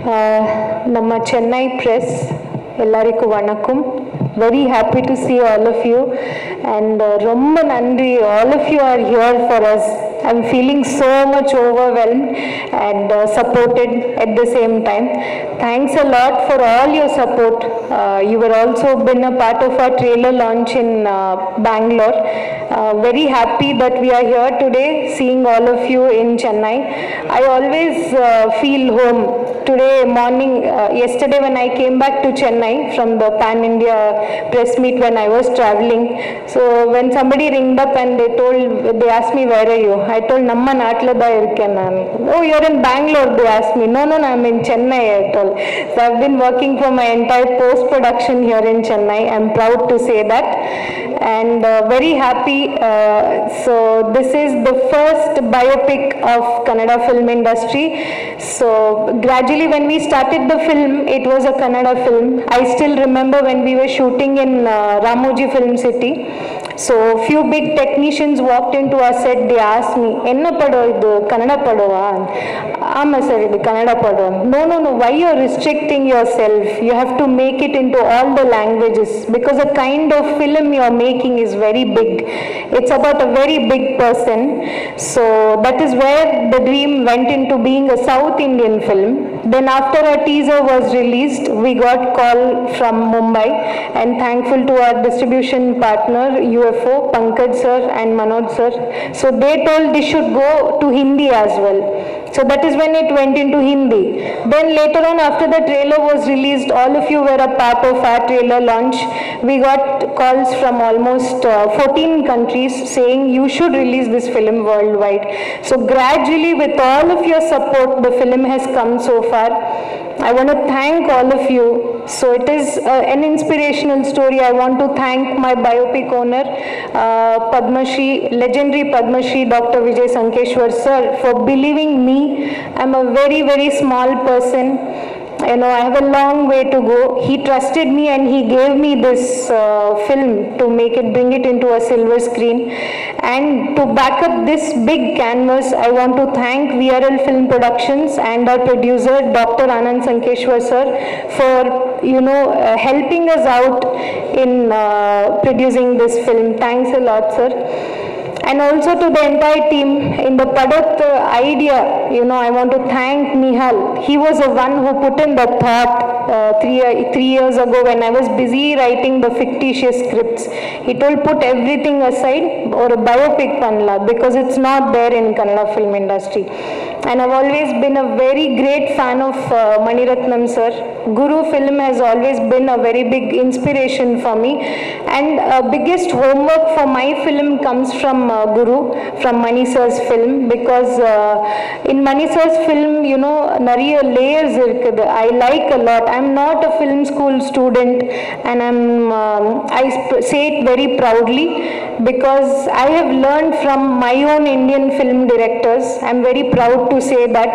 Namma Chennai press ellarikku vanakkam. Very happy to see all of you and romba nandri, all of you are here for us. I'm feeling so much overwhelmed and supported at the same time. Thanks a lot for all your support. You were also been a part of our trailer launch in Bangalore. Very happy that we are here today seeing all of you in Chennai. I always feel home. Today morning, yesterday when I came back to Chennai from the Pan India press meet when I was traveling, so when somebody ringed up and they asked me, where are you? I told, Namma Naatla da irken nanu. Oh, you're in Bangalore, they asked me. No, I'm in Chennai, I told. So I've been working for my entire post-production here in Chennai. I'm proud to say that. And very happy. So this is the first biopic of Kannada film industry. So gradually when we started the film, it was a Kannada film. I still remember when we were shooting in Ramoji Film City. So few big technicians walked into our set. They asked me, "Enna pado idu Kannada padova?" Amma sir, idu Kannada pado. No. Why you're restricting yourself? You have to make it into all the languages because the kind of film you're making is very big. It's about a very big person. So that is where the dream went into being a South Indian film. Then after a teaser was released, we got call from Mumbai, and thankful to our distribution partner UFO, Pankaj sir and Manoj sir. So they told this should go to Hindi as well. So that is when it went into Hindi. Then later on, after the trailer was released, all of you were a part of our trailer launch. We got calls from almost 14 countries saying you should release this film worldwide. So gradually, with all of your support, the film has come so far. I want to thank all of you. So it is an inspirational story. I want to thank my biopic owner, Padma Shri, legendary Padma Shri, Dr. Vijay Sankeshwar sir, for believing me. I'm a very, very small person. You know, I have a long way to go. He trusted me and he gave me this film to make it, bring it into a silver screen. And to back up this big canvas, I want to thank VRL Film Productions and our producer, Dr. Anand Sankeshwar sir, for, helping us out in producing this film. Thanks a lot, sir. And also to the entire team in the Padat idea, I want to thank Nihal. He was the one who put in the thought 3 years ago when I was busy writing the fictitious scripts. He told put everything aside or a biopic panla because it's not there in Kannada film industry. And I've always been a very great fan of Mani Ratnam sir. Guru film has always been a very big inspiration for me. And biggest homework for my film comes from Guru, from Mani sir's film, because in Mani sir's film, nariya layers irukkudu. I like a lot. I'm not a film school student, and I say it very proudly because I have learned from my own Indian film directors. I'm very proud to say that.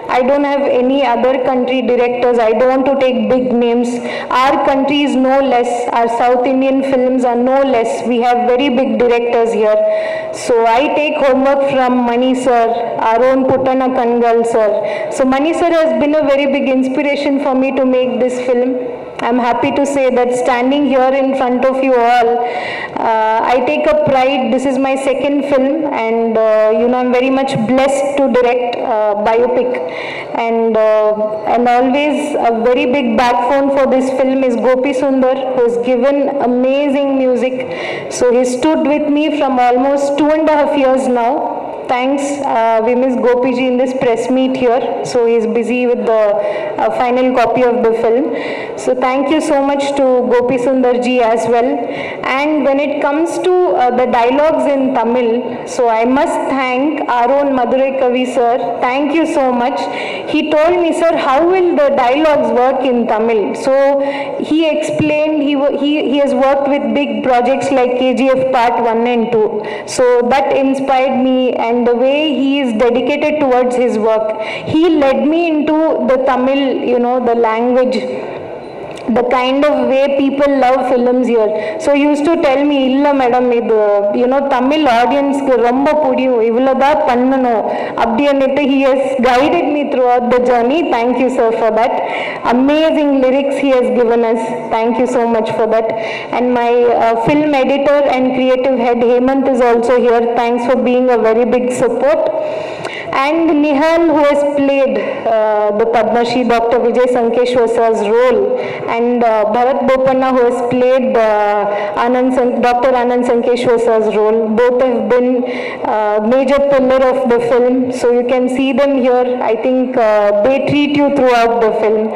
I don't have any other country directors. I don't want to take big names. Our country is no less. Our South Indian films are no less. We have very big directors here. So I take homework from Mani sir, our own Putana Kangal sir. So Mani sir has been a very big inspiration for me to make this film. I'm happy to say that standing here in front of you all, I take a pride. This is my second film, and I'm very much blessed to direct biopic. And always a very big backbone for this film is Gopi Sundar, who has given amazing music. So he stood with me from almost 2.5 years now. Thanks, we miss Gopi ji in this press meet here, so he is busy with the final copy of the film. So thank you so much to Gopi Sundar ji as well. And when it comes to the dialogues in Tamil, so I must thank our own Madurai Kavi sir. Thank you so much. He told me, sir, how will the dialogues work in Tamil? So he explained he has worked with big projects like KGF Part 1 and 2. So that inspired me, and the way he is dedicated towards his work. He led me into the Tamil, the language. the kind of way people love films here. So he used to tell me, illa madam, you know, Tamil audience ku romba pudiyum, ivulada pannano, abdi annittu he has guided me throughout the journey. Thank you, sir, for that. Amazing lyrics he has given us. Thank you so much for that. And my film editor and creative head Hemant is also here. Thanks for being a very big support. And Nihal, who has played the Padma Shri Dr. Vijay Sankeshwar sir's role, and Bharat Bopanna, who has played Dr. Anand Sankeshwar sir's role. Both have been major pillar of the film, so you can see them here. I think they treat you throughout the film.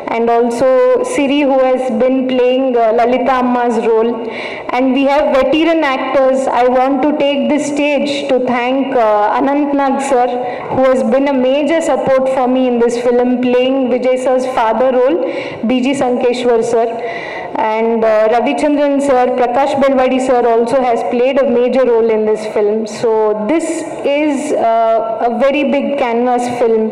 And also Siri, who has been playing Lalita Amma's role. And we have veteran actors. I want to take this stage to thank Anant Nag sir, who has been a major support for me in this film, playing Vijay sir's father role, B.G. Sankeshwar sir. And Ravichandran sir, Prakash Belwadi sir also has played a major role in this film. So this is a very big canvas film.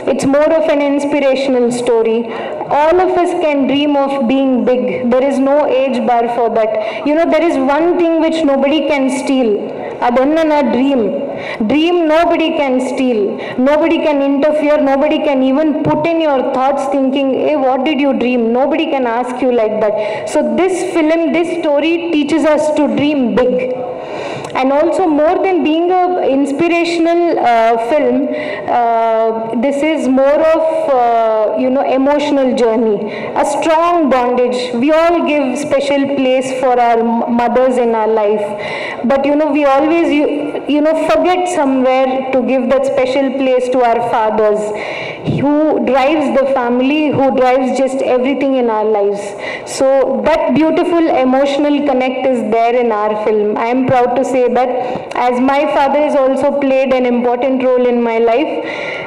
It's more of an inspirational story. All of us can dream of being big. There is no age bar for that. You know, there is one thing which nobody can steal. Adanna dream. Dream nobody can steal. Nobody can interfere. Nobody can even put in your thoughts thinking, hey, what did you dream? Nobody can ask you like that. So this film, this story teaches us to dream big. And also, more than being an inspirational film, this is more of you know, emotional journey, a strong bondage. We all give special place for our mothers in our life, but you know, we always you know, forget somewhere to give that special place to our fathers, who drives the family, who drives just everything in our lives. So that beautiful emotional connect is there in our film. I am proud to say that, as my father has also played an important role in my life.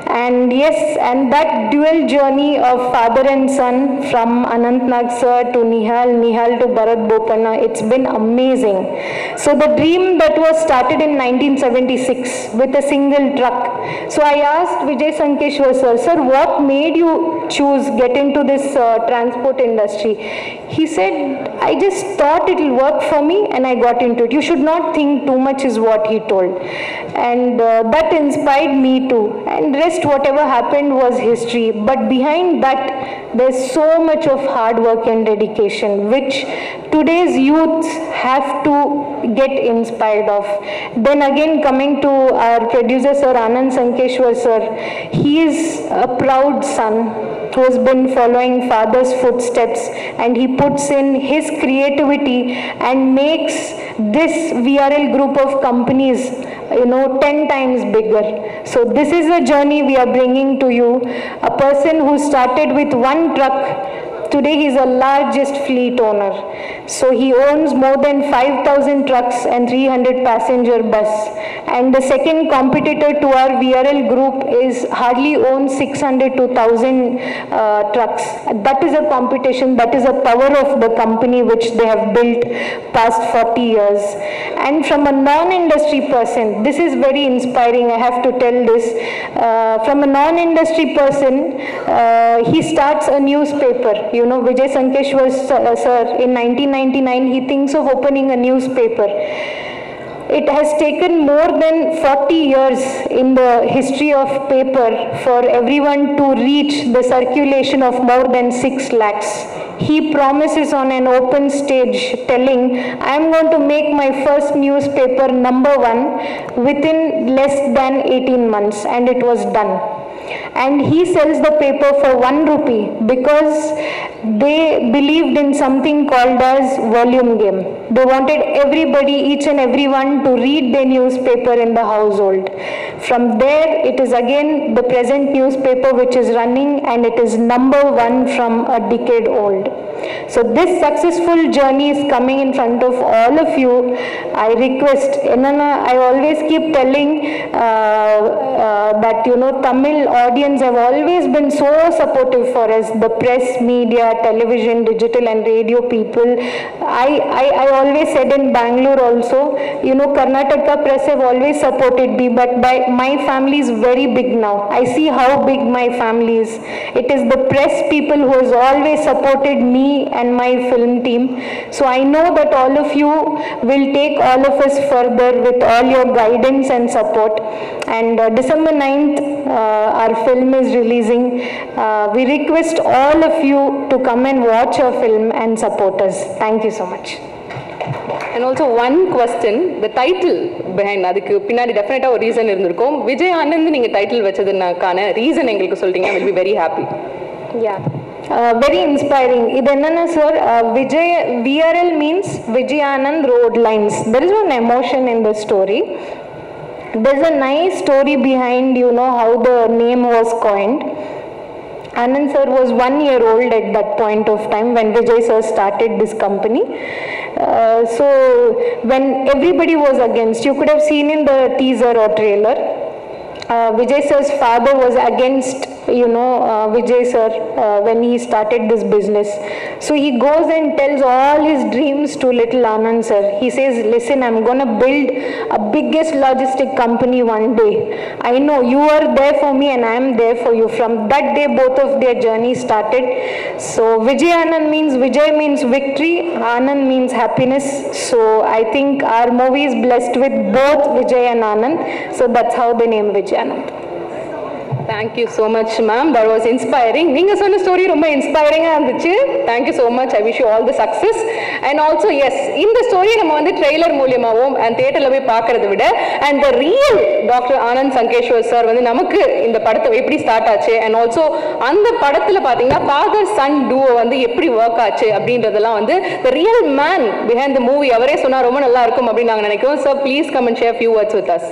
And yes, and that dual journey of father and son, from Anant Nag sir to Nihal to Bharat Bopanna, it's been amazing. So the dream that was started in 1976 with a single truck. So I asked Vijay Sankeshwar sir, what made you choose get into this transport industry? He said, I just thought it will work for me and I got into it. You should not think too much, is what he told. And that inspired me too. And rest, whatever happened was history. But behind that, there's so much of hard work and dedication, which today's youths have to get inspired of. Then again, coming to our producer sir, Anand Sankeshwar sir, he is a proud son who has been following father's footsteps, and he puts in his creativity and makes this VRL group of companies, you know, 10 times bigger. So this is a journey we are bringing to you. A person who started with one truck, today he is the largest fleet owner. So he owns more than 5,000 trucks and 300 passenger bus. And the second competitor to our VRL group is hardly owns 600 to 1,000 trucks. That is a competition, that is a power of the company which they have built past 40 years. And from a non-industry person, this is very inspiring, I have to tell this. From a non-industry person, he starts a newspaper. You know, Vijay Sankeshwar sir, in 1999, he thinks of opening a newspaper. It has taken more than 40 years in the history of paper for everyone to reach the circulation of more than 6 lakhs. He promises on an open stage telling, I am going to make my first newspaper #1 within less than 18 months, and it was done. And he sells the paper for 1 rupee because they believed in something called as volume game. They wanted everybody, each and everyone, to read their newspaper in the household. From there, it is again the present newspaper which is running, and it is #1 from a decade old. So this successful journey is coming in front of all of you. I request, I always keep telling that, you know, Tamil audience audience have always been so supportive for us, the press, media, television, digital and radio people. I always said in Bangalore also, you know, Karnataka press have always supported me, but my family is very big now. I see how big my family is. It is the press people who has always supported me and my film team. So I know that all of you will take all of us further with all your guidance and support. And December 9th, our film is releasing. We request all of you to come and watch our film and support us. Thank you so much. And also one question, the title behind adukku pinnadi definitely a reason irundirukum. Vijay Anand neenga title vechadunakana reason engalukku solringa, will be very happy. Yeah. Very inspiring. Idenna sir, Vijay VRL means Vijay Anand Road Lines. There is one emotion in the story. There's a nice story behind, you know, how the name was coined. Anand sir was 1 year old at that point of time when Vijay sir started this company. So when everybody was against, you could have seen in the teaser or trailer, Vijay sir's father was against, you know, Vijay sir when he started this business. So he goes and tells all his dreams to little Anand sir. He says, listen, I'm gonna build a biggest logistic company one day. I know you are there for me and I am there for you. From that day, both of their journey started. So Vijay Anand means, Vijay means victory, Anand means happiness. So I think our movie is blessed with both Vijay and Anand. So that's how they name Vijay Anand. Thank you so much, ma'am. That was inspiring. Neenga sonna story romba inspiring ah irundhuchu. Thank you so much. I wish you all the success. And also, yes, in the story நம்ம வந்து trailer மூலமாவும் and தியேட்டர்ல போய் பார்க்கறதை விட and the real Dr. Anand Sankeshwar sir வந்து நமக்கு இந்த படத்தை எப்படி ஸ்டார்ட் ஆச்சு and also அந்த படத்துல பாத்தீங்கன்னா father son duo வந்து எப்படி வர்க் ஆச்சு அப்படின்றதெல்லாம் வந்து the real man behind the movie அவரே சொன்னா ரொம்ப நல்லா இருக்கும் அப்படி நாங்க நினைக்கிறோம். Sir, please come and share a few words with us.